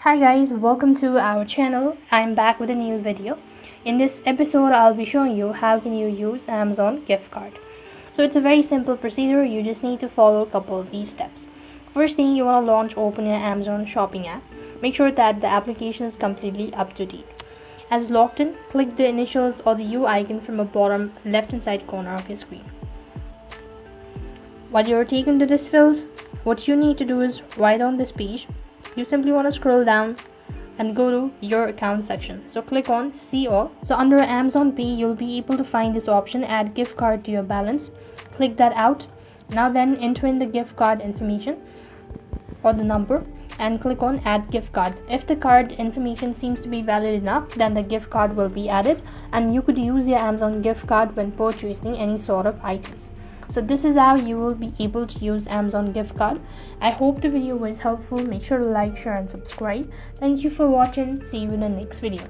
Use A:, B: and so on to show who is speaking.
A: Hi guys, welcome to our channel. I'm back with a new video. In this episode, I'll be showing you how can you use Amazon gift card. So it's a very simple procedure. You just need to follow a couple of these steps. First thing, you want to open your Amazon shopping app. Make sure that the application is completely up to date. As logged in, click the initials or the U icon from the bottom left hand side corner of your screen. While you're taken to this field, what you need to do is right on this page, you simply want to scroll down and go to your account section. So click on see all. So under Amazon Pay, you'll be able to find this option, add gift card to your balance. Click that out. Now then enter in the gift card information or the number and click on add gift card. If the card information seems to be valid enough, then the gift card will be added and you could use your Amazon gift card when purchasing any sort of items. So this is how you will be able to use Amazon gift card. I hope the video was helpful. Make sure to like, share and subscribe. Thank you for watching. See you in the next video.